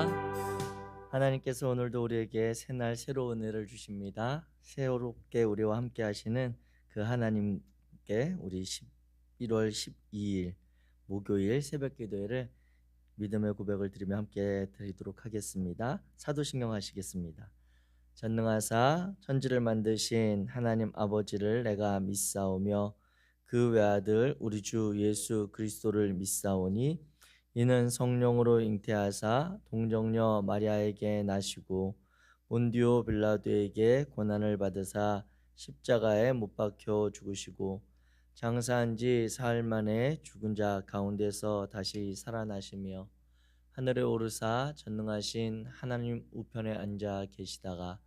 기도합니다. 하나님께서 오늘도 우리에게 새날 새로운 은혜를 주십니다. 새롭게 우리와 함께 하시는 그 하나님께 우리 11월 12일 목요일 새벽 기도회를 믿음의 고백을 드리며 함께 드리도록 하겠습니다. 사도신경 하시겠습니다. 전능하사 천지를 만드신 하나님 아버지를 내가 믿사오며 그 외아들 우리 주 예수 그리스도를 믿사오니 이는 성령으로 잉태하사 동정녀 마리아에게 나시고 본디오 빌라도에게 고난을 받으사 십자가에 못 박혀 죽으시고 장사한 지 사흘 만에 죽은 자 가운데서 다시 살아나시며 하늘에 오르사 전능하신 하나님 우편에 앉아 계시다가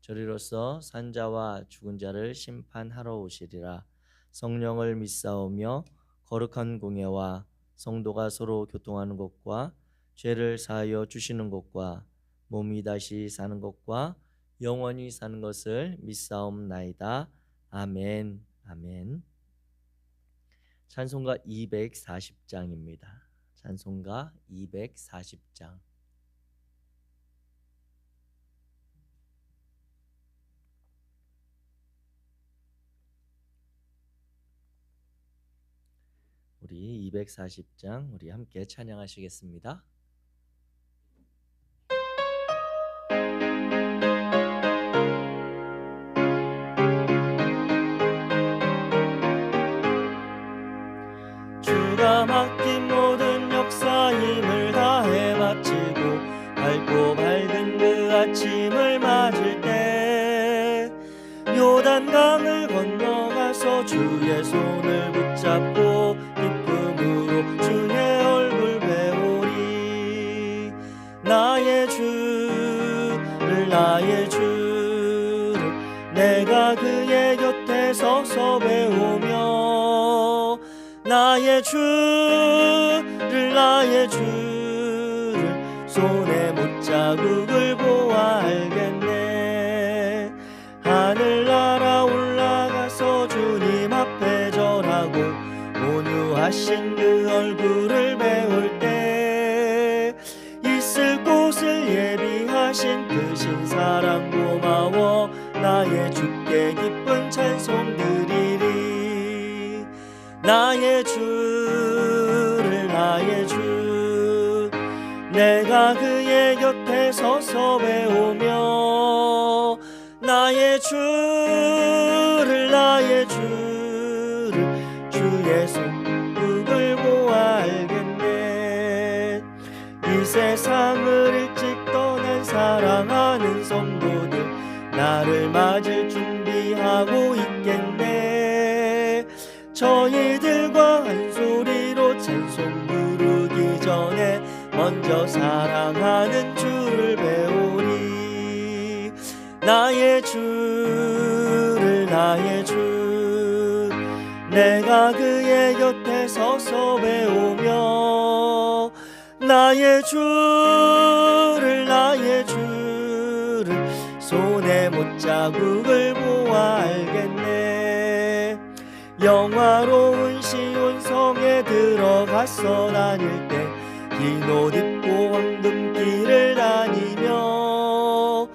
저리로서 산자와 죽은 자를 심판하러 오시리라. 성령을 믿사오며 거룩한 공예와 성도가 서로 교통하는 것과 죄를 사하여 주시는 것과 몸이 다시 사는 것과 영원히 사는 것을 믿사옵나이다. 아멘. 아멘. 찬송가 240장입니다. 찬송가 240장. 우리 240장 우리 함께 찬양하시겠습니다. 주가 맡긴 모든 역사 힘을 다해 마치고 밝고 밝은 그 아침을 맞을 때 요단강을 건너가서 주의 손을 붙잡고 기쁨으로 주의 얼굴 배우리. 나의 주를 내가 그의 곁에 서서 배우며 나의 주를 손에 못자국을 보아 알겠네. 하늘나라 올라가서 주님 앞에 절하고 온유하신 그 얼굴을 배울 때 있을 곳을 예비하신 그 신사랑 고마워 나의 주께 기쁜 찬송 드리리. 나의 주를 내가 그의 곁에 서서 배우며 나의 주를 주의 손국을 보아 알겠네. 이 세상을 일찍 떠난 사랑하는 성도들 나를 맞을 준비하고 있겠네. 저희들과 한 소리로 찬송 부르기 전에 먼저 사랑하는 주를 배우리. 나의 주를 내가 그의 곁에 서서 배우며 나의 주를 손에 못자국을 보아 알겠네. 영화로운 시온 성에 들어가서 다닐 때 긴 옷 입고 황금길을 다니며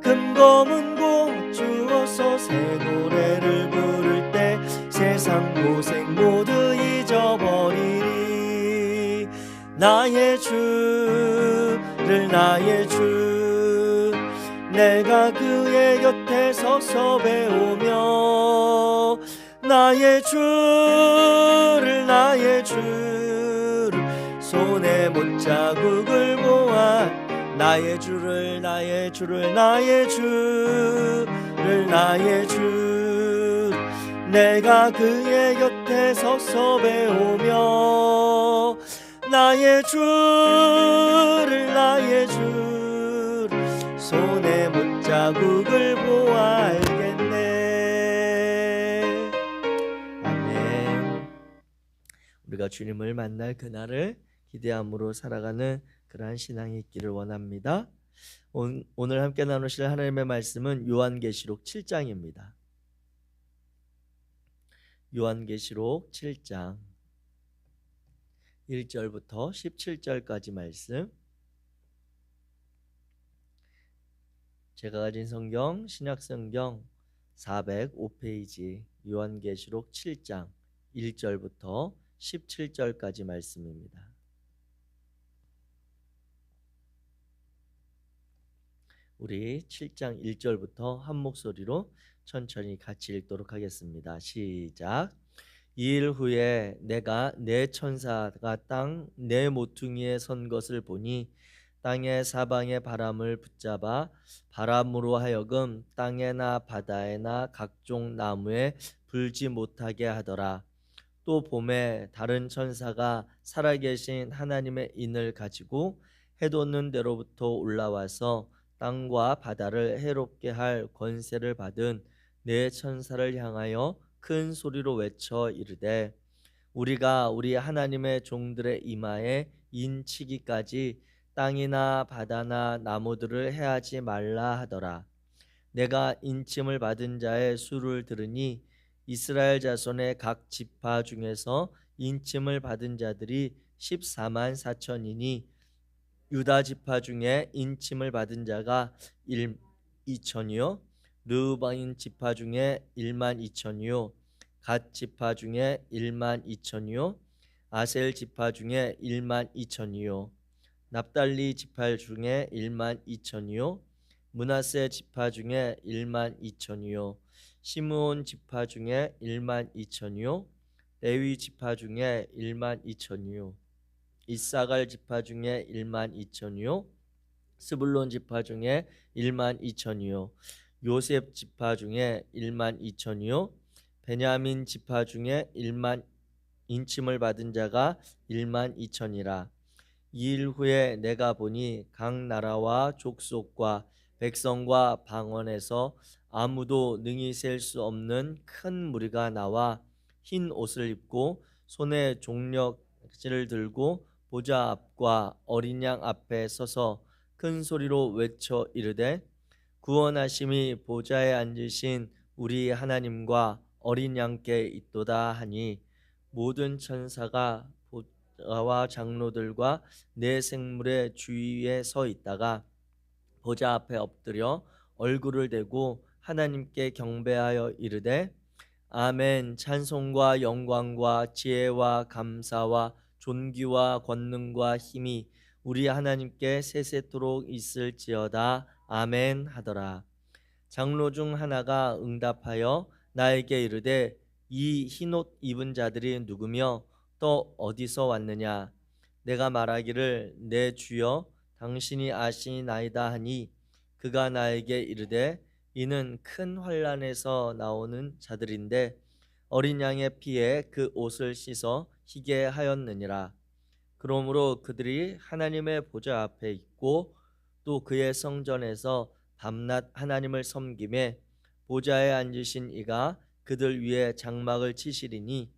금검은고 주어서 새 노래를 부를 때 세상 고생 모두 잊어버리리. 나의 주를 내가 그의 곁에 서서 배우며 나의 주를 손에 못자국을 보아 나의 주를 내가 그의 곁에 서서 배우며 나의 주를 손에 못자국을 보아 알겠네. 아멘. 우리가 주님을 만날 그날을 기대함으로 살아가는 그러한 신앙이 있기를 원합니다. 오늘 함께 나누실 하나님의 말씀은 요한계시록 7장입니다. 요한계시록 7장 1절부터 17절까지 말씀. 제가 가진 성경 신약성경 405페이지 요한계시록 7장 1절부터 17절까지 말씀입니다. 우리 7장 1절부터 한 목소리로 천천히 같이 읽도록 하겠습니다. 시작. 이일 후에 내가 네 천사가 땅 네 모퉁이에 선 것을 보니 땅의 사방의 바람을 붙잡아 바람으로 하여금 땅에나 바다에나 각종 나무에 불지 못하게 하더라. 또 봄에 다른 천사가 살아계신 하나님의 인을 가지고 해돋는 데로부터 올라와서 땅과 바다를 해롭게 할 권세를 받은 네 천사를 향하여 큰 소리로 외쳐 이르되 우리가 우리 하나님의 종들의 이마에 인치기까지 땅이나 바다나 나무들을 해하지 말라 하더라. 내가 인침을 받은 자의 수를 들으니 이스라엘 자손의 각 지파 중에서 인침을 받은 자들이 14만 4천이니 유다 지파 중에 인침을 받은 자가 2천이요 르우바인 지파 중에 1만 2천이요 갓 지파 중에 1만 2천이요 아셀 지파 중에 1만 2천이요 납달리 지파 중에 1만 2천이요 므낫세 지파 중에 1만 2천이요 시므온 지파 중에 1만 2천이요 레위 지파 중에 1만 2천이요 이사갈 지파 중에 1만 2천이요 스불론 지파 중에 1만 2천이요 요셉 지파 중에 1만 2천이요 베냐민 지파 중에 1만 인침을 받은 자가 1만 2천이라. 이일 후에 내가 보니 각 나라와 족속과 백성과 방언에서 아무도 능히 셀 수 없는 큰 무리가 나와 흰 옷을 입고 손에 종려를 들고 보좌 앞과 어린 양 앞에 서서 큰 소리로 외쳐 이르되 구원하심이 보좌에 앉으신 우리 하나님과 어린 양께 있도다 하니 모든 천사가 보좌와 장로들과 네 생물의 주위에 서 있다가 보좌 앞에 엎드려 얼굴을 대고 하나님께 경배하여 이르되 아멘. 찬송과 영광과 지혜와 감사와 존귀와 권능과 힘이 우리 하나님께 세세토록 있을지어다. 아멘 하더라. 장로 중 하나가 응답하여 나에게 이르되 이 흰옷 입은 자들이 누구며 또 어디서 왔느냐. 내가 말하기를 내 주여 당신이 아시나이다 하니 그가 나에게 이르되 이는 큰 환난에서 나오는 자들인데 어린 양의 피에 그 옷을 씻어 희게 하였느니라. 그러므로 그들이 하나님의 보좌 앞에 있고 또 그의 성전에서 밤낮 하나님을 섬기매 보좌에 앉으신 이가 그들 위에 장막을 치시리니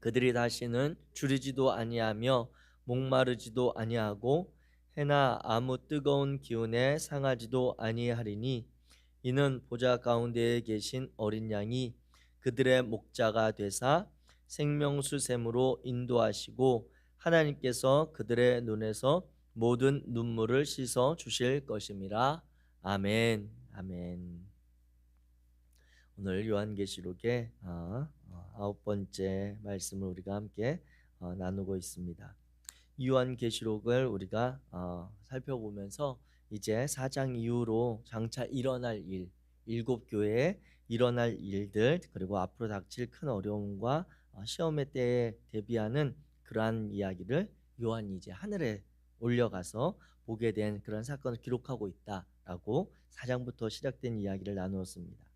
그들이 다시는 주리지도 아니하며 목마르지도 아니하고 해나 아무 뜨거운 기운에 상하지도 아니하리니 이는 보좌 가운데에 계신 어린 양이 그들의 목자가 되사 생명수 샘으로 인도하시고 하나님께서 그들의 눈에서 모든 눈물을 씻어 주실 것임이라. 아멘. 아멘. 오늘 요한계시록의 9번째 말씀을 우리가 함께 나누고 있습니다. 요한계시록을 우리가 살펴보면서 이제 4장 이후로 장차 일어날 일, 7교회에 일어날 일들, 그리고 앞으로 닥칠 큰 어려움과 시험의 때에 대비하는 그러한 이야기를 요한이 이제 하늘에 올려가서 보게 된 그런 사건을 기록하고 있다라고 4장부터 시작된 이야기를 나누었습니다.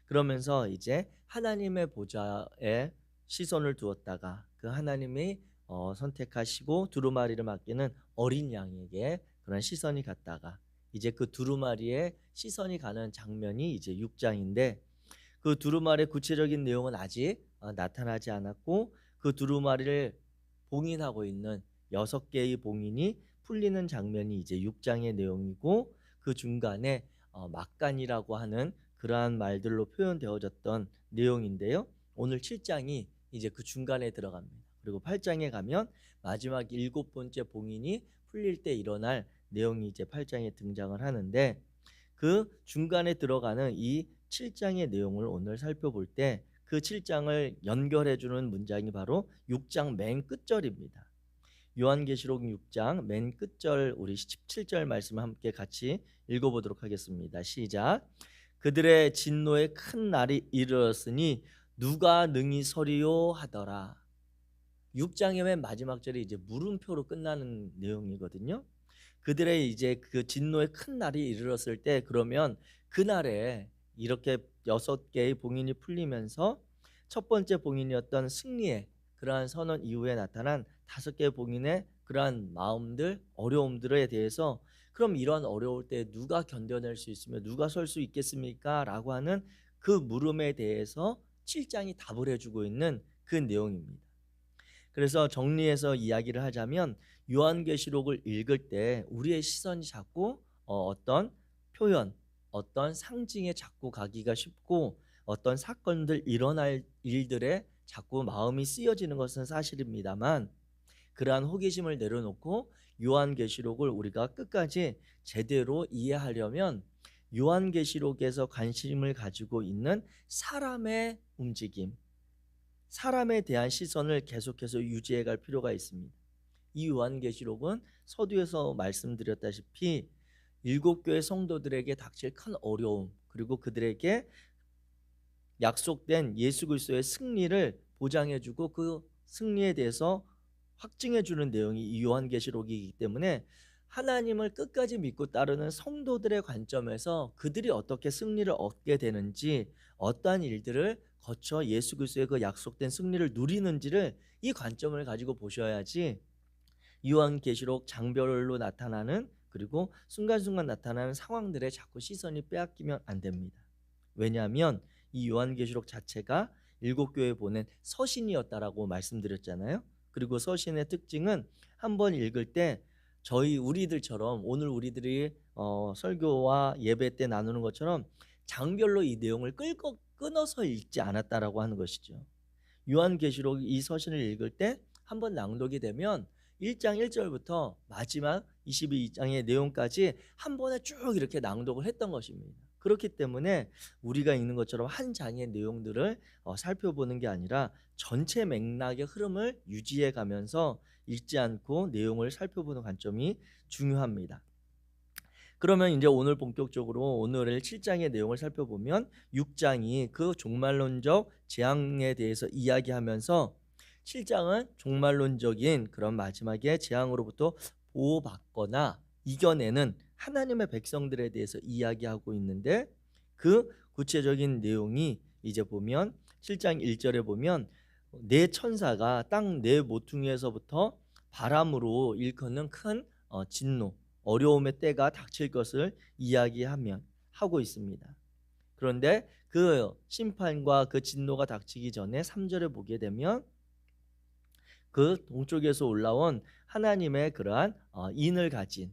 그러면서 이제 하나님의 보좌에 시선을 두었다가 그 하나님이 선택하시고 두루마리를 맡기는 어린 양에게 그런 시선이 갔다가 이제 그 두루마리에 시선이 가는 장면이 이제 6장인데 그 두루마리의 구체적인 내용은 아직 나타나지 않았고 그 두루마리를 봉인하고 있는 6개의 봉인이 풀리는 장면이 이제 6장의 내용이고 그 중간에 막간이라고 하는 그러한 말들로 표현되어졌던 내용인데요. 오늘 7장이 이제 그 중간에 들어갑니다. 그리고 8장에 가면 마지막 7번째 봉인이 풀릴 때 일어날 내용이 이제 8장에 등장을 하는데 그 중간에 들어가는 이 7장의 내용을 오늘 살펴볼 때 그 7장을 연결해 주는 문장이 바로 6장 맨 끝절입니다. 요한계시록 6장 맨 끝절 우리 17절 말씀을 함께 같이 읽어보도록 하겠습니다. 시작. 그들의 진노의 큰 날이 이르렀으니 누가 능히 서리요 하더라. 6장의 맨 마지막 절이 이제 물음표로 끝나는 내용이거든요. 그들의 이제 그 진노의 큰 날이 이르렀을 때 그러면 그날에 이렇게 6개의 봉인이 풀리면서 첫 번째 봉인이었던 승리의 그러한 선언 이후에 나타난 5개의 봉인의 그러한 마음들, 어려움들에 대해서 그럼 이런 어려울 때 누가 견뎌낼 수 있으며 누가 설 수 있겠습니까? 라고 하는 그 물음에 대해서 7장이 답을 해주고 있는 그 내용입니다. 그래서 정리해서 이야기를 하자면 요한계시록을 읽을 때 우리의 시선이 자꾸 어떤 표현, 어떤 상징에 자꾸 가기가 쉽고 어떤 사건들 일어날 일들에 자꾸 마음이 쓰여지는 것은 사실입니다만 그러한 호기심을 내려놓고 요한계시록을 우리가 끝까지 제대로 이해하려면 요한계시록에서 관심을 가지고 있는 사람의 움직임, 사람에 대한 시선을 계속해서 유지해 갈 필요가 있습니다. 이 요한계시록은 서두에서 말씀드렸다시피 7교회 성도들에게 닥칠 큰 어려움 그리고 그들에게 약속된 예수 그리스도의 승리를 보장해주고 그 승리에 대해서 확증해주는 내용이 이 요한계시록이기 때문에 하나님을 끝까지 믿고 따르는 성도들의 관점에서 그들이 어떻게 승리를 얻게 되는지 어떠한 일들을 거쳐 예수 그리스도의 그 약속된 승리를 누리는지를 이 관점을 가지고 보셔야지 요한계시록 장별로 나타나는 그리고 순간순간 나타나는 상황들에 자꾸 시선이 빼앗기면 안 됩니다. 왜냐하면 이 요한계시록 자체가 7교회에 보낸 서신이었다라고 말씀드렸잖아요. 그리고 서신의 특징은 한번 읽을 때 우리들처럼 오늘 우리들이 설교와 예배 때 나누는 것처럼 장별로 이 내용을 끊어서 읽지 않았다라고 하는 것이죠. 요한계시록 이 서신을 읽을 때 한번 낭독이 되면 1장 1절부터 마지막 22장의 내용까지 한 번에 쭉 이렇게 낭독을 했던 것입니다. 그렇기 때문에 우리가 읽는 것처럼 한 장의 내용들을 살펴보는 게 아니라 전체 맥락의 흐름을 유지해 가면서 읽지 않고 내용을 살펴보는 관점이 중요합니다. 그러면 이제 오늘 본격적으로 오늘의 7장의 내용을 살펴보면 6장이 그 종말론적 재앙에 대해서 이야기하면서 7장은 종말론적인 그런 마지막에 재앙으로부터 보호받거나 이겨내는 하나님의 백성들에 대해서 이야기하고 있는데 그 구체적인 내용이 이제 보면 7장 1절에 보면 네 천사가 땅 네 모퉁이에서부터 바람으로 일컫는 큰 진노 어려움의 때가 닥칠 것을 하고 있습니다. 그런데 그 심판과 그 진노가 닥치기 전에 3절에 보게 되면 그 동쪽에서 올라온 하나님의 그러한 인을 가진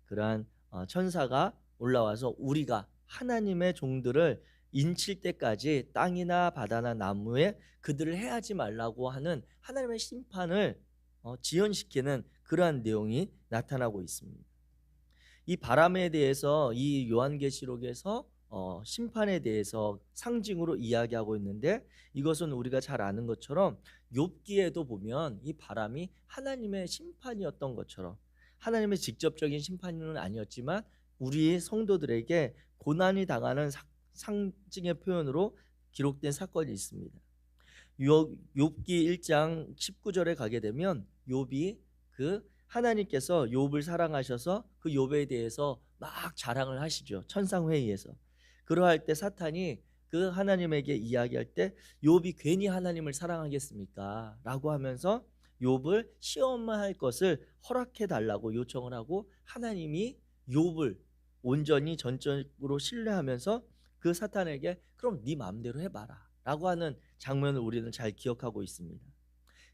그러한 천사가 올라와서 우리가 하나님의 종들을 인칠 때까지 땅이나 바다나 나무에 그들을 해하지 말라고 하는 하나님의 심판을 지연시키는 그러한 내용이 나타나고 있습니다. 이 바람에 대해서 이 요한계시록에서 심판에 대해서 상징으로 이야기하고 있는데 이것은 우리가 잘 아는 것처럼 욥기에도 보면 이 바람이 하나님의 심판이었던 것처럼 하나님의 직접적인 심판은 아니었지만 우리 성도들에게 고난이 당하는 상징의 표현으로 기록된 사건이 있습니다. 욥기 1장 19절에 가게 되면 욥이 하나님께서 욥을 사랑하셔서 그 욥에 대해서 막 자랑을 하시죠. 천상회의에서. 그러할 때 사탄이 그 하나님에게 이야기할 때 욥이 괜히 하나님을 사랑하겠습니까? 라고 하면서 욥을 시험할 것을 허락해 달라고 요청을 하고 하나님이 욥을 온전히 전적으로 신뢰하면서 그 사탄에게 그럼 네 마음대로 해봐라 라고 하는 장면을 우리는 잘 기억하고 있습니다.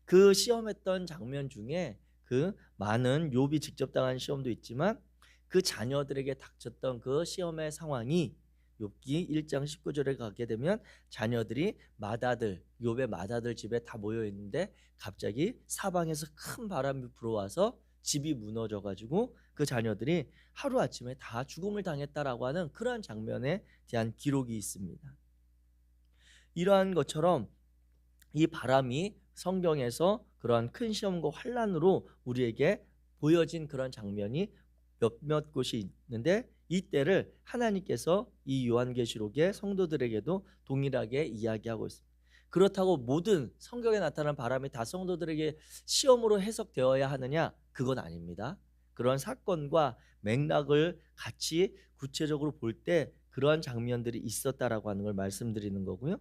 그 시험했던 장면 중에 그 많은 욥이 직접 당한 시험도 있지만 그 자녀들에게 닥쳤던 그 시험의 상황이 욥기 1장 19절에 가게 되면 자녀들이 욥의 맏아들 집에 다 모여 있는데 갑자기 사방에서 큰 바람이 불어와서 집이 무너져 가지고 그 자녀들이 하루아침에 다 죽음을 당했다라고 하는 그러한 장면에 대한 기록이 있습니다. 이러한 것처럼 이 바람이 성경에서 그러한 큰 시험과 환난으로 우리에게 보여진 그런 장면이 몇몇 곳이 있는데, 이때를 하나님께서 이 요한계시록의 성도들에게도 동일하게 이야기하고 있습니다. 그렇다고 모든 성경에 나타난 바람이 다 성도들에게 시험으로 해석되어야 하느냐? 그건 아닙니다. 그런 사건과 맥락을 같이 구체적으로 볼 때 그러한 장면들이 있었다라고 하는 걸 말씀드리는 거고요.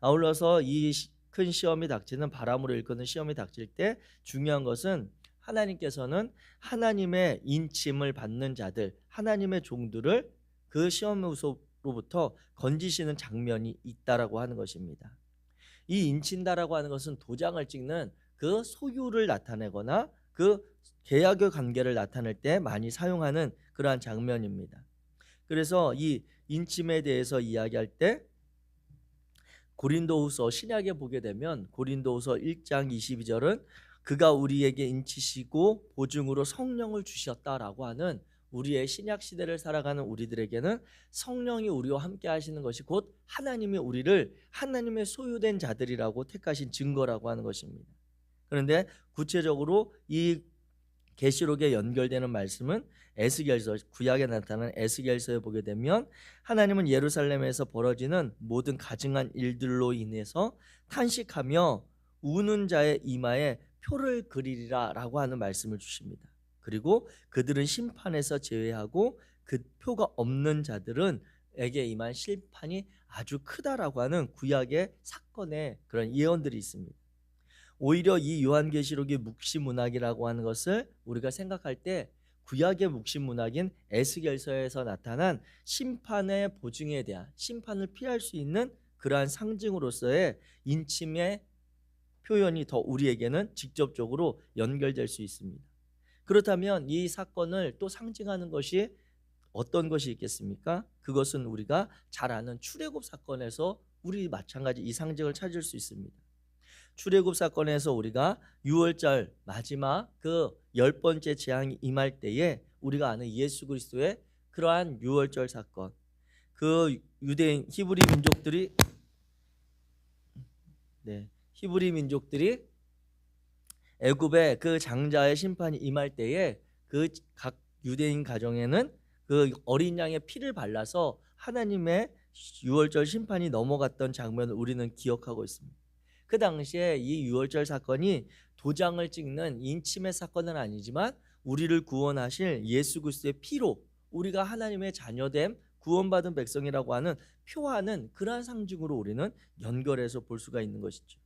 아울러서 이 큰 시험이 닥치는, 바람으로 일컫는 시험이 닥칠 때 중요한 것은 하나님께서는 하나님의 인침을 받는 자들, 하나님의 종들을 그 시험으로부터 건지시는 장면이 있다라고 하는 것입니다. 이 인친다라고 하는 것은 도장을 찍는 그 소유를 나타내거나 그 계약의 관계를 나타낼 때 많이 사용하는 그러한 장면입니다. 그래서 이 인침에 대해서 이야기할 때 고린도후서 신약에 보게 되면 고린도후서 1장 22절은 그가 우리에게 인치시고 보증으로 성령을 주셨다라고 하는, 우리의 신약 시대를 살아가는 우리들에게는 성령이 우리와 함께 하시는 것이 곧 하나님이 우리를 하나님의 소유된 자들이라고 택하신 증거라고 하는 것입니다. 그런데 구체적으로 이 계시록에 연결되는 말씀은 에스겔서, 구약에 나타나는 에스겔서에 보게 되면 하나님은 예루살렘에서 벌어지는 모든 가증한 일들로 인해서 탄식하며 우는 자의 이마에 표를 그리리라 라고 하는 말씀을 주십니다. 그리고 그들은 심판에서 제외하고 그 표가 없는 자들은 에게 임한 심판이 아주 크다라고 하는 구약의 사건의 그런 예언들이 있습니다. 오히려 이 요한계시록의 묵시문학이라고 하는 것을 우리가 생각할 때 구약의 묵시문학인 에스겔서에서 나타난 심판의 보증에 대한, 심판을 피할 수 있는 그러한 상징으로서의 인침의 표현이 더 우리에게는 직접적으로 연결될 수 있습니다. 그렇다면 이 사건을 또 상징하는 것이 어떤 것이 있겠습니까? 그것은 우리가 잘 아는 출애굽 사건에서 우리 마찬가지 이 상징을 찾을 수 있습니다. 출애굽 사건에서 우리가 6월절 마지막 그 10번째 재앙이 임할 때에 우리가 아는 예수 그리스도의 그러한 6월절 사건, 그 유대인 히브리 민족들이 애굽의 그 장자의 심판이 임할 때에 그 각 유대인 가정에는 그 어린 양의 피를 발라서 하나님의 6월절 심판이 넘어갔던 장면을 우리는 기억하고 있습니다. 그 당시에 이 6월절 사건이 도장을 찍는 인침의 사건은 아니지만 우리를 구원하실 예수 그리스도의 피로 우리가 하나님의 자녀됨, 구원받은 백성이라고 하는 표하는 그러한 상징으로 우리는 연결해서 볼 수가 있는 것이죠.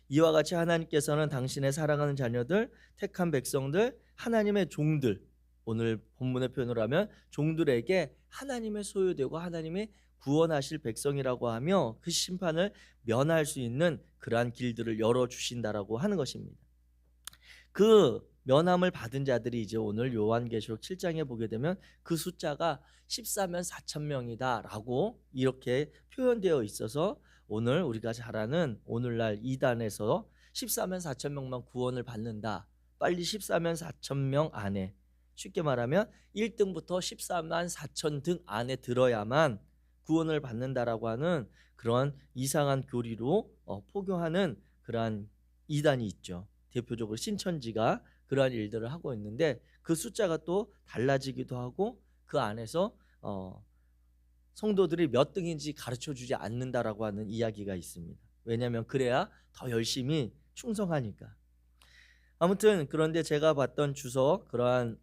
이와 같이 하나님께서는 당신의 사랑하는 자녀들, 택한 백성들, 하나님의 종들, 오늘 본문의 표현으로 하면 종들에게 하나님의 소유되고 하나님의 구원하실 백성이라고 하며 그 심판을 면할 수 있는 그러한 길들을 열어주신다라고 하는 것입니다. 그 면함을 받은 자들이 이제 오늘 요한계시록 7장에 보게 되면 그 숫자가 14만 4천 명이다 라고 이렇게 표현되어 있어서 오늘 우리가 잘 아는 오늘날 이단에서 14만 4천 명만 구원을 받는다, 빨리 14만 4천 명 안에, 쉽게 말하면 1등부터 14만 4천 등 안에 들어야만 구원을 받는다라고 하는 그런 이상한 교리로 포교하는 그러한 이단이 있죠. 대표적으로 신천지가 그러한 일들을 하고 있는데 그 숫자가 또 달라지기도 하고 그 안에서 성도들이 몇 등인지 가르쳐주지 않는다라고 하는 이야기가 있습니다. 왜냐하면 그래야 더 열심히 충성하니까. 아무튼 그런데 제가 봤던 주석, 그러한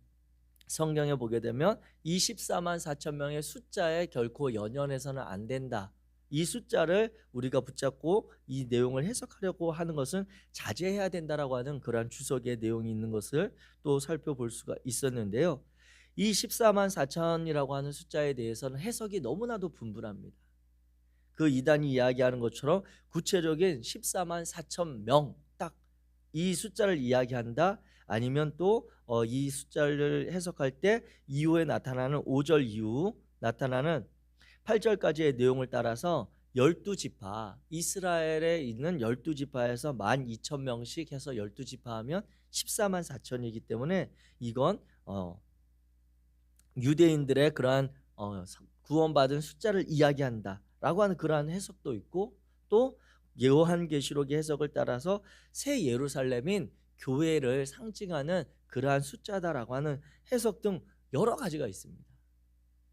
성경에 보게 되면 24만 4천 명의 숫자에 결코 연연해서는 안 된다. 이 숫자를 우리가 붙잡고 이 내용을 해석하려고 하는 것은 자제해야 된다라고 하는 그러한 주석의 내용이 있는 것을 또 살펴볼 수가 있었는데요. 이 14만 4천이라고 하는 숫자에 대해서는 해석이 너무나도 분분합니다. 그 이단이 이야기하는 것처럼 구체적인 14만 4천 명 딱 이 숫자를 이야기한다, 아니면 또 이 숫자를 해석할 때 이후에 나타나는 5절 이후 나타나는 8절까지의 내용을 따라서 12지파, 이스라엘에 있는 12지파에서 12,000명씩 해서 12지파 하면 14만 4천이기 때문에 이건 유대인들의 그러한 구원받은 숫자를 이야기한다라고 하는 그러한 해석도 있고, 또 요한계시록의 해석을 따라서 새 예루살렘인 교회를 상징하는 그러한 숫자다라고 하는 해석 등 여러 가지가 있습니다.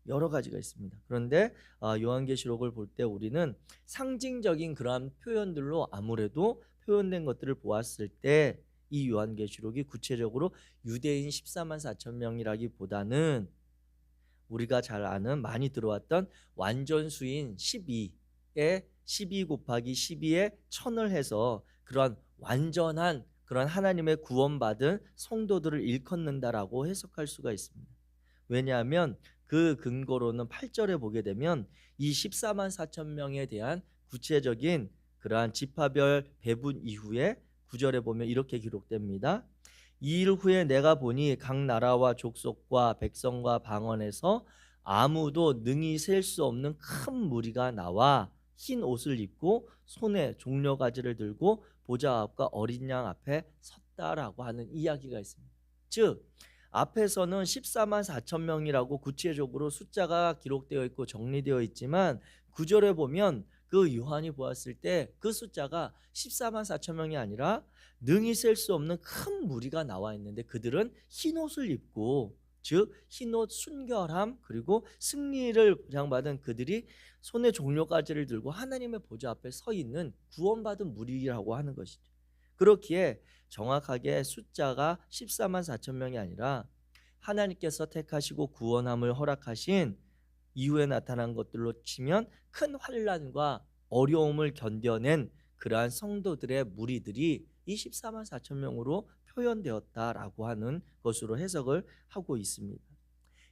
여러 가지가 있습니다. 그런데 요한계시록을 볼 때 우리는 상징적인 그러한 표현들로 아무래도 표현된 것들을 보았을 때 이 요한계시록이 구체적으로 유대인 14만 4천 명이라기보다는 우리가 잘 아는 많이 들어왔던 완전수인 12에 12 곱하기 12에 1000을 해서 그런 완전한 그런 하나님의 구원받은 성도들을 일컫는다라고 해석할 수가 있습니다. 왜냐하면 그 근거로는 8절에 보게 되면 이 14만 4천 명에 대한 구체적인 그러한 지파별 배분 이후에 9절에 보면 이렇게 기록됩니다. 이 일 후에 내가 보니 각 나라와 족속과 백성과 방언에서 아무도 능히 셀 수 없는 큰 무리가 나와 흰 옷을 입고 손에 종려가지를 들고 보좌 앞과 어린 양 앞에 섰다라고 하는 이야기가 있습니다. 즉 앞에서는 14만 4천 명이라고 구체적으로 숫자가 기록되어 있고 정리되어 있지만 9절에 보면 그 요한이 보았을 때 그 숫자가 14만 4천 명이 아니라 능히 셀 수 없는 큰 무리가 나와 있는데 그들은 흰옷을 입고, 즉 흰옷 순결함 그리고 승리를 보장받은 그들이 손에 종려가지를 들고 하나님의 보좌 앞에 서 있는 구원받은 무리라고 하는 것이죠. 그렇기에 정확하게 숫자가 14만 4천 명이 아니라 하나님께서 택하시고 구원함을 허락하신 이후에 나타난 것들로 치면 큰 환난과 어려움을 견뎌낸 그러한 성도들의 무리들이 이 14만 4천 명으로 표현되었다라고 하는 것으로 해석을 하고 있습니다.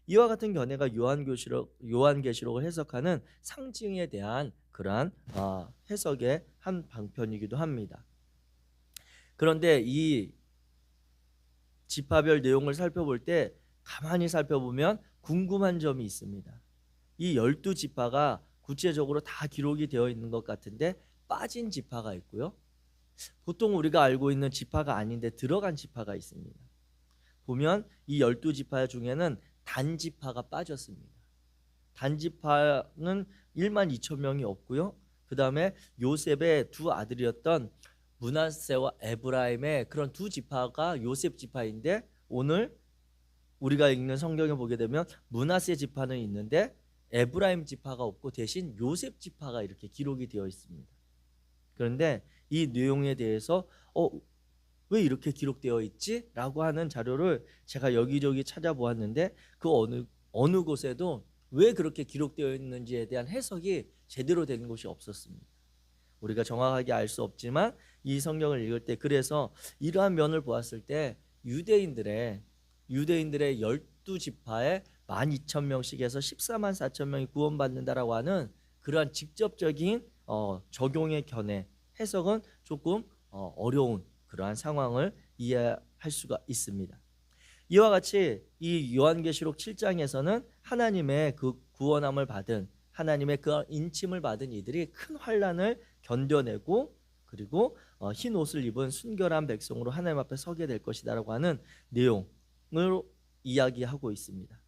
이와 같은 견해가 요한계시록을 해석하는 상징에 대한 그러한 해석의 한 방편이기도 합니다. 그런데 이 지파별 내용을 살펴볼 때 가만히 살펴보면 궁금한 점이 있습니다. 이 12지파가 구체적으로 다 기록이 되어 있는 것 같은데 빠진 지파가 있고요. 보통 우리가 알고 있는 지파가 아닌데 들어간 지파가 있습니다. 보면 이 12지파 중에는 단지파가 빠졌습니다. 단지파는 1만 2천 명이 없고요. 그 다음에 요셉의 두 아들이었던 므낫세와 에브라임의 그런 두 지파가 요셉 지파인데, 오늘 우리가 읽는 성경에 보게 되면 므낫세 지파는 있는데 에브라임 지파가 없고 대신 요셉 지파가 이렇게 기록이 되어 있습니다. 그런데 이 내용에 대해서 왜 이렇게 기록되어 있지? 라고 하는 자료를 제가 여기저기 찾아보았는데 그 어느 곳에도 왜 그렇게 기록되어 있는지에 대한 해석이 제대로 된 곳이 없었습니다. 우리가 정확하게 알 수 없지만 이 성경을 읽을 때 그래서 이러한 면을 보았을 때 유대인들의 12지파에 12,000명씩에서 14만 4천 명이 구원받는다라고 하는 그러한 직접적인 적용의 견해, 해석은 조금 어려운 그러한 상황을 이해할 수가 있습니다. 이와 같이 이 요한계시록 7장에서는 하나님의 그 구원함을 받은, 하나님의 그 인침을 받은 이들이 큰 환난을 견뎌내고 그리고 흰 옷을 입은 순결한 백성으로 하나님 앞에 서게 될 것이다라고 하는 내용을 이야기하고 있습니다.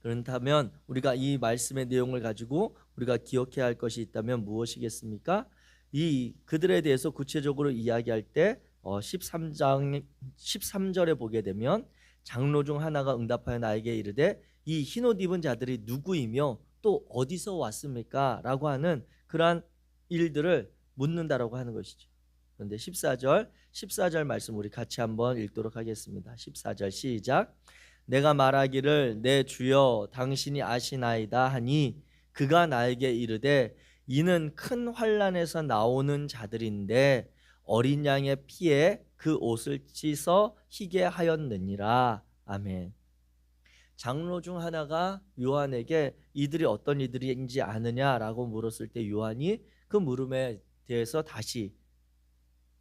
그렇다면 우리가 이 말씀의 내용을 가지고 우리가 기억해야 할 것이 있다면 무엇이겠습니까? 이 그들에 대해서 구체적으로 이야기할 때 13절에 보게 되면 장로 중 하나가 응답하여 나에게 이르되 이 흰옷 입은 자들이 누구이며 또 어디서 왔습니까? 라고 하는 그러한 일들을 묻는다라고 하는 것이죠. 그런데 14절 말씀 우리 같이 한번 읽도록 하겠습니다. 14절 시작. 내가 말하기를 내 주여 당신이 아시나이다 하니 그가 나에게 이르되 이는 큰 환난에서 나오는 자들인데 어린 양의 피에 그 옷을 씻어 희게 하였느니라. 아멘. 장로 중 하나가 요한에게 이들이 어떤 이들인지 아느냐라고 물었을 때 요한이 그 물음에 대해서 다시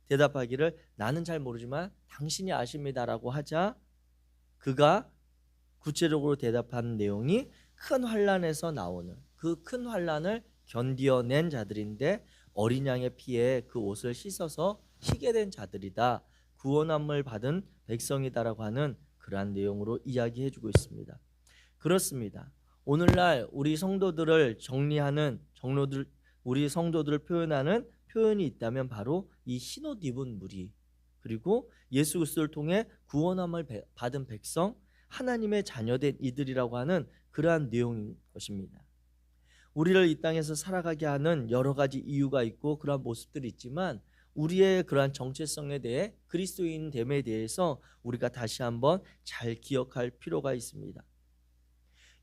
대답하기를 나는 잘 모르지만 당신이 아십니다라고 하자 그가 구체적으로 대답한 내용이 큰 환난에서 나오는 그 큰 환난을 견디어낸 자들인데 어린 양의 피에 그 옷을 씻어서 희게 된 자들이다. 구원함을 받은 백성이다라고 하는 그러한 내용으로 이야기해주고 있습니다. 그렇습니다. 오늘날 우리 성도들을 정리하는 우리 성도들을 표현하는 표현이 있다면 바로 이 흰옷 입은 무리, 그리고 예수 그리스도를 통해 구원함을 받은 백성, 하나님의 자녀된 이들이라고 하는 그러한 내용인 것입니다. 우리를 이 땅에서 살아가게 하는 여러 가지 이유가 있고 그러한 모습들이 있지만 우리의 그러한 정체성에 대해, 그리스도인됨에 대해서 우리가 다시 한번 잘 기억할 필요가 있습니다.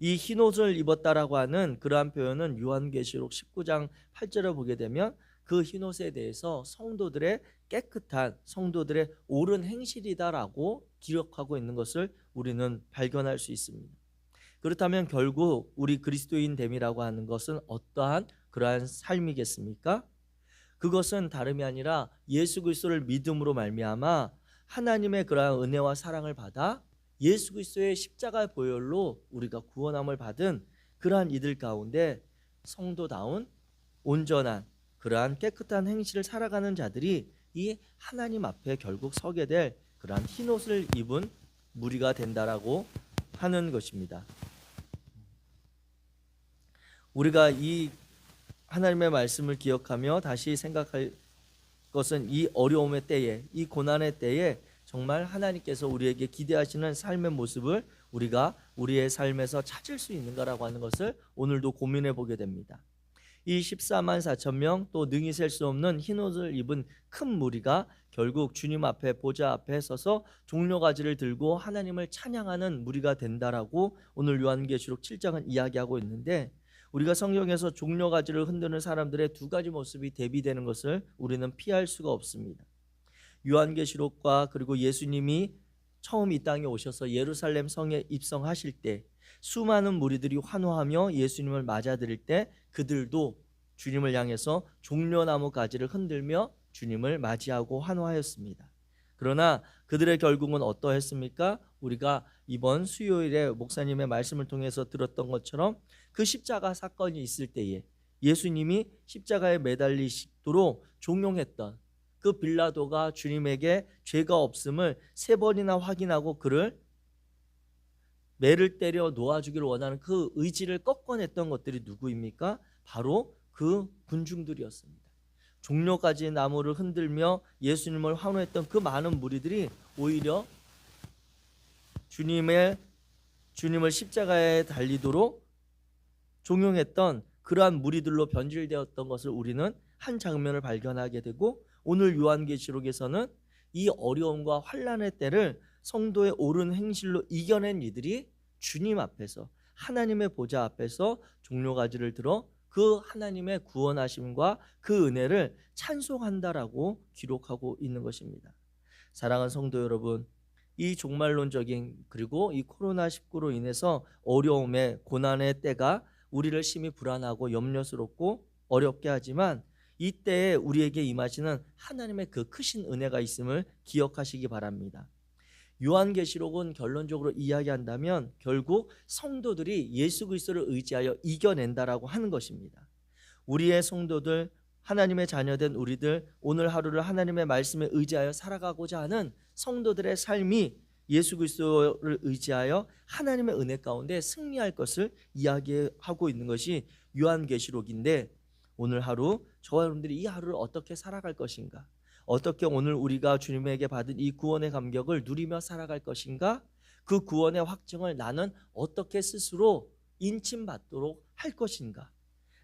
이 흰옷을 입었다라고 하는 그러한 표현은 요한계시록 19장 8절을 보게 되면 그 흰옷에 대해서 성도들의 깨끗한, 성도들의 옳은 행실이다라고 기록하고 있는 것을 우리는 발견할 수 있습니다. 그렇다면 결국 우리 그리스도인됨이라고 하는 것은 어떠한 그러한 삶이겠습니까? 그것은 다름이 아니라 예수 그리스도를 믿음으로 말미암아 하나님의 그러한 은혜와 사랑을 받아 예수 그리스도의 십자가 보혈로 우리가 구원함을 받은 그러한 이들 가운데 성도다운 온전한 그러한 깨끗한 행실을 살아가는 자들이 이 하나님 앞에 결국 서게 될 그러한 흰옷을 입은 무리가 된다라고 하는 것입니다. 우리가 이 하나님의 말씀을 기억하며 다시 생각할 것은 이 어려움의 때에, 이 고난의 때에 정말 하나님께서 우리에게 기대하시는 삶의 모습을 우리가 우리의 삶에서 찾을 수 있는가라고 하는 것을 오늘도 고민해 보게 됩니다. 이 14만 4천 명, 또 능히 셀 수 없는 흰옷을 입은 큰 무리가 결국 주님 앞에, 보좌 앞에 서서 종려가지를 들고 하나님을 찬양하는 무리가 된다라고 오늘 요한계시록 7장은 이야기하고 있는데, 우리가 성경에서 종려가지를 흔드는 사람들의 두 가지 모습이 대비되는 것을 우리는 피할 수가 없습니다. 요한계시록과 그리고 예수님이 처음 이 땅에 오셔서 예루살렘 성에 입성하실 때 수많은 무리들이 환호하며 예수님을 맞아들일 때 그들도 주님을 향해서 종려나무 가지를 흔들며 주님을 맞이하고 환호하였습니다. 그러나 그들의 결국은 어떠했습니까? 우리가 이번 수요일에 목사님의 말씀을 통해서 들었던 것처럼 그 십자가 사건이 있을 때에 예수님이 십자가에 매달리시도록 종용했던 그 빌라도가 주님에게 죄가 없음을 3번이나 확인하고 그를 매를 때려 놓아주기를 원하는 그 의지를 꺾어냈던 것들이 누구입니까? 바로 그 군중들이었습니다. 종려가지 나무를 흔들며 예수님을 환호했던 그 많은 무리들이 오히려 주님을 십자가에 달리도록 종용했던 그러한 무리들로 변질되었던 것을 우리는 한 장면을 발견하게 되고, 오늘 요한계시록에서는 이 어려움과 환난의 때를 성도의 옳은 행실로 이겨낸 이들이 주님 앞에서, 하나님의 보좌 앞에서 종려가지를 들어 그 하나님의 구원하심과 그 은혜를 찬송한다라고 기록하고 있는 것입니다. 사랑하는 성도 여러분, 이 종말론적인 그리고 이 코로나19로 인해서 어려움의 고난의 때가 우리를 심히 불안하고 염려스럽고 어렵게 하지만 이때에 우리에게 임하시는 하나님의 그 크신 은혜가 있음을 기억하시기 바랍니다. 요한계시록은 결론적으로 이야기한다면 결국 성도들이 예수 그리스도를 의지하여 이겨낸다라고 하는 것입니다. 우리의 성도들, 하나님의 자녀된 우리들, 오늘 하루를 하나님의 말씀에 의지하여 살아가고자 하는 성도들의 삶이 예수 그리스도를 의지하여 하나님의 은혜 가운데 승리할 것을 이야기하고 있는 것이 요한계시록인데, 오늘 하루 저와 여러분들이 이 하루를 어떻게 살아갈 것인가, 어떻게 오늘 우리가 주님에게 받은 이 구원의 감격을 누리며 살아갈 것인가, 그 구원의 확증을 나는 어떻게 스스로 인침받도록 할 것인가,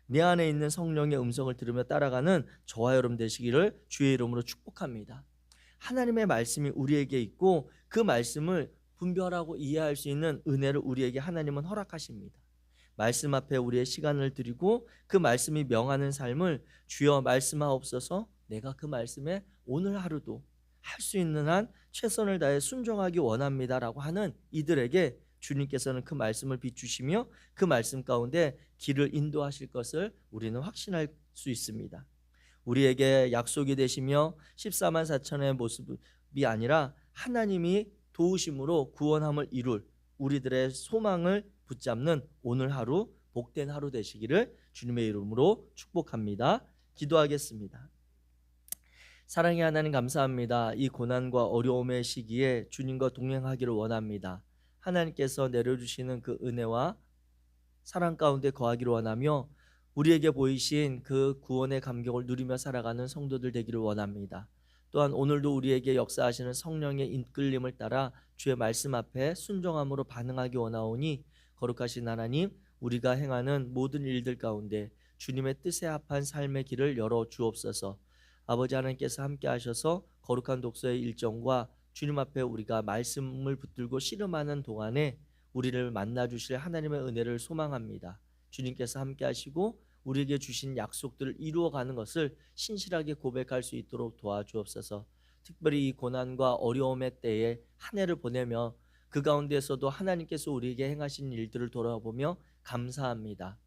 내 안에 있는 성령의 음성을 들으며 따라가는 저와 여러분 되시기를 주의 이름으로 축복합니다. 하나님의 말씀이 우리에게 있고 그 말씀을 분별하고 이해할 수 있는 은혜를 우리에게 하나님은 허락하십니다. 말씀 앞에 우리의 시간을 드리고 그 말씀이 명하는 삶을 주여 말씀하옵소서, 내가 그 말씀에 오늘 하루도 할 수 있는 한 최선을 다해 순종하기 원합니다라고 하는 이들에게 주님께서는 그 말씀을 비추시며 그 말씀 가운데 길을 인도하실 것을 우리는 확신할 수 있습니다. 우리에게 약속이 되시며 14만 4천의 모습이 아니라 하나님이 도우심으로 구원함을 이룰 우리들의 소망을 붙잡는 오늘 하루 복된 하루 되시기를 주님의 이름으로 축복합니다. 기도하겠습니다. 사랑의 하나님 감사합니다. 이 고난과 어려움의 시기에 주님과 동행하기를 원합니다. 하나님께서 내려주시는 그 은혜와 사랑 가운데 거하기를 원하며 우리에게 보이신 그 구원의 감격을 누리며 살아가는 성도들 되기를 원합니다. 또한 오늘도 우리에게 역사하시는 성령의 이끌림을 따라 주의 말씀 앞에 순종함으로 반응하기 원하오니 거룩하신 하나님, 우리가 행하는 모든 일들 가운데 주님의 뜻에 합한 삶의 길을 열어 주옵소서. 아버지 하나님께서 함께 하셔서 거룩한 독서의 일정과 주님 앞에 우리가 말씀을 붙들고 씨름하는 동안에 우리를 만나 주실 하나님의 은혜를 소망합니다. 주님께서 함께 하시고 우리에게 주신 약속들을 이루어가는 것을 신실하게 고백할 수 있도록 도와주옵소서. 특별히 이 고난과 어려움의 때에 한 해를 보내며 그 가운데서도 하나님께서 우리에게 행하신 일들을 돌아보며 감사합니다.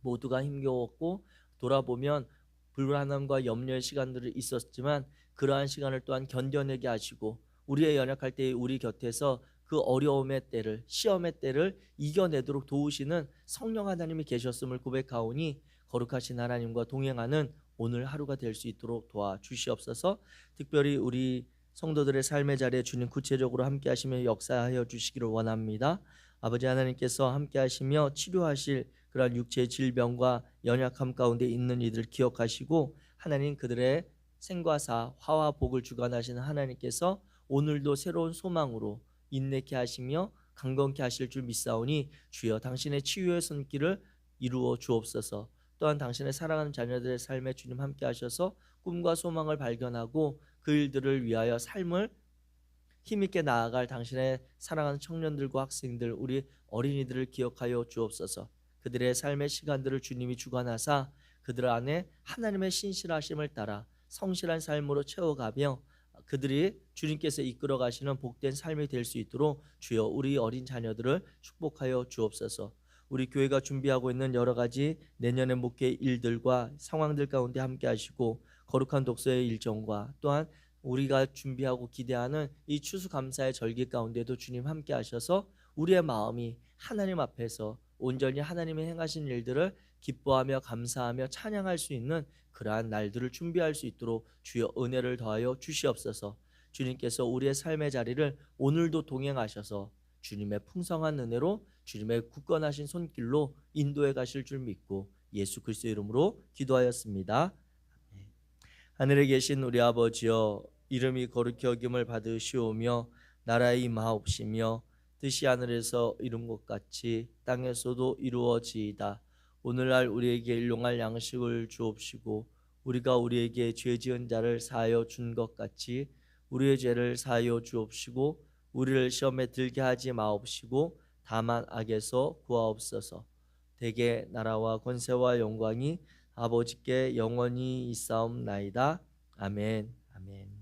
모두가 힘겨웠고 돌아보면 불안함과 염려의 시간들이 있었지만 그러한 시간을 또한 견뎌내게 하시고 우리의 연약할 때 우리 곁에서 그 어려움의 때를, 시험의 때를 이겨내도록 도우시는 성령 하나님이 계셨음을 고백하오니 거룩하신 하나님과 동행하는 오늘 하루가 될 수 있도록 도와주시옵소서. 특별히 우리 성도들의 삶의 자리에 주님 구체적으로 함께 하시며 역사하여 주시기를 원합니다. 아버지 하나님께서 함께 하시며 치료하실 그러한 육체의 질병과 연약함 가운데 있는 이들 기억하시고 하나님 그들의 생과사 화와 복을 주관하시는 하나님께서 오늘도 새로운 소망으로 인내케 하시며 강건케 하실 줄 믿사오니 주여 당신의 치유의 손길을 이루어 주옵소서. 또한 당신의 사랑하는 자녀들의 삶에 주님 함께 하셔서 꿈과 소망을 발견하고 그 일들을 위하여 삶을 힘있게 나아갈 당신의 사랑하는 청년들과 학생들, 우리 어린이들을 기억하여 주옵소서. 그들의 삶의 시간들을 주님이 주관하사 그들 안에 하나님의 신실하심을 따라 성실한 삶으로 채워가며 그들이 주님께서 이끌어 가시는 복된 삶이 될 수 있도록 주여 우리 어린 자녀들을 축복하여 주옵소서. 우리 교회가 준비하고 있는 여러 가지 내년의 목회 일들과 상황들 가운데 함께 하시고 거룩한 독서의 일정과 또한 우리가 준비하고 기대하는 이 추수감사의 절기 가운데도 주님 함께 하셔서 우리의 마음이 하나님 앞에서 온전히 하나님의 행하신 일들을 기뻐하며 감사하며 찬양할 수 있는 그러한 날들을 준비할 수 있도록 주여 은혜를 더하여 주시옵소서. 주님께서 우리의 삶의 자리를 오늘도 동행하셔서 주님의 풍성한 은혜로 주님의 굳건하신 손길로 인도해 가실 줄 믿고 예수 그리스도의 이름으로 기도하였습니다. 하늘에 계신 우리 아버지여, 이름이 거룩히 여김을 받으시오며 나라의 임하옵시며 뜻이 하늘에서 이룬 것 같이 땅에서도 이루어지이다. 오늘날 우리에게 일용할 양식을 주옵시고 우리가 우리에게 죄 지은 자를 사하여 준 것 같이 우리의 죄를 사하여 주옵시고 우리를 시험에 들게 하지 마옵시고 다만 악에서 구하옵소서. 대개 나라와 권세와 영광이 아버지께 영원히 있사옵나이다. 아멘. 아멘.